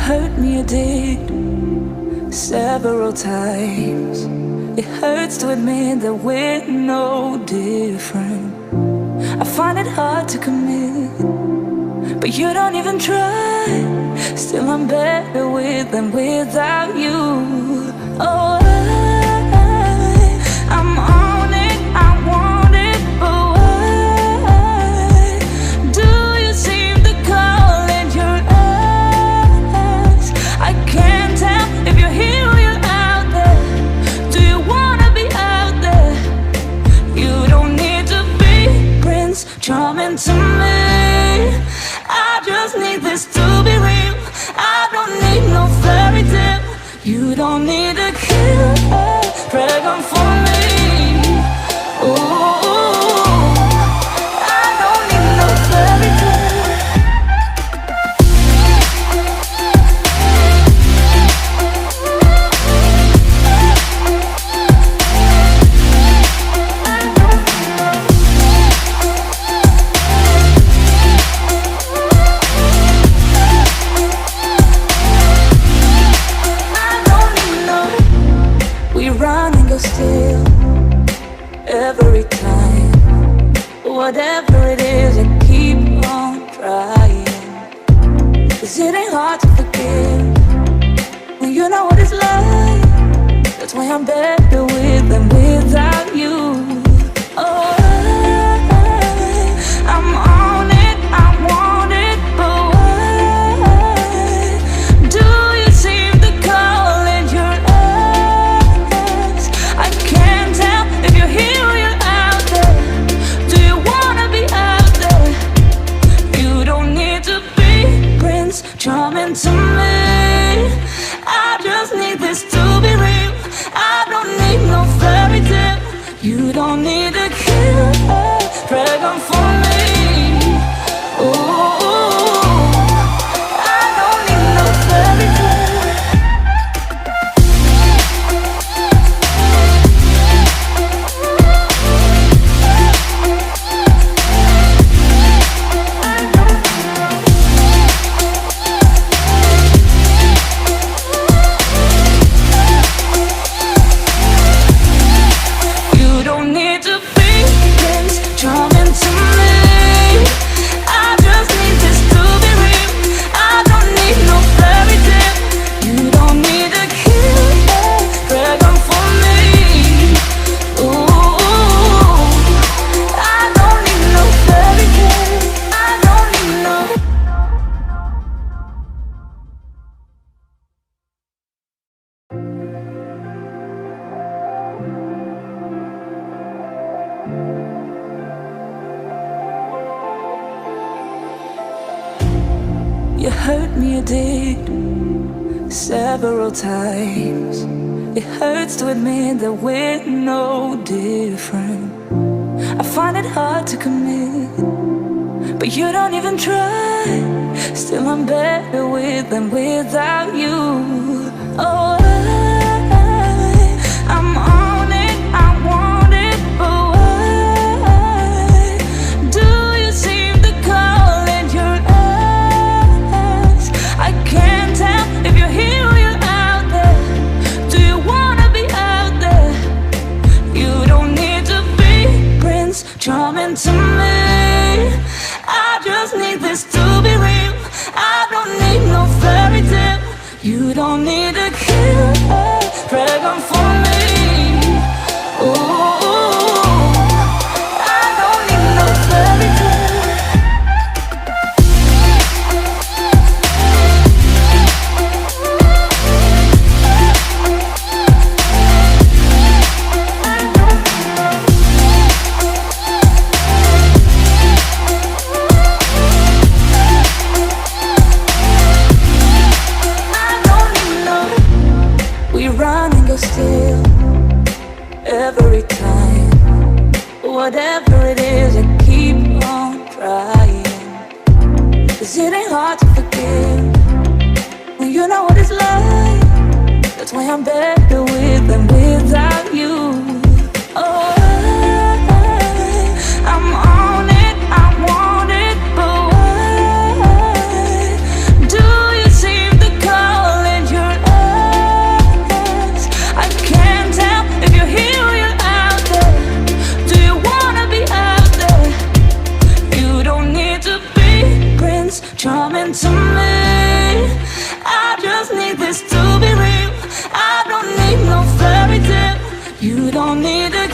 hurt me, you did, several times. It hurts to admit that we're no different. I find it hard to commit, but you don't even try. Still I'm better with than without you. Oh, I'm on it, I want it, but why do you seem to call in your eyes? I can't tell if you're here or you're out there. Do you wanna be out there? You don't need to be Prince Charming to me. I just need this to be real. I don't need no fairy tale. You don't need a kill or dragon for me. Ooh, I don't need no fairy tale. Still, every time, whatever it is, I keep on trying. 'Cause it ain't hard to forgive when you know what it's like. That's why I'm better with than without you. Oh, I'm on it, I want it, but why do you seem to call in your eyes? I can't tell if you're here or you're out there. Do you wanna be out there? You don't need to be Prince Charming to me. I just need this to be real. I don't need no fairy tale. You don't need a kill or dragon for me. Ooh, I don't need no fairy tale. You hurt me, you did, several times. It hurts to admit that we're no different. I find it hard to commit, but you don't even try. Still I'm better with than without you. Oh, I'm on it, I want it, but why do you seem to call in your eyes? I can't tell if you're here or you're out there. Do you wanna be out there? You don't need to be Prince Charming to me. I just need this to be real. I don't need no fairy tale. You don't need a kill or dragon for me. Ooh, I don't need no fairy tale. Still, every time, whatever it is, I keep on trying. 'Cause it ain't hard to forgive when you know what it's like. That's why I'm better with than without you. Oh, I'm on it, I want it, but why do you seem to call coming to me. I just need this to be real. I don't need no fairy tale. You don't need a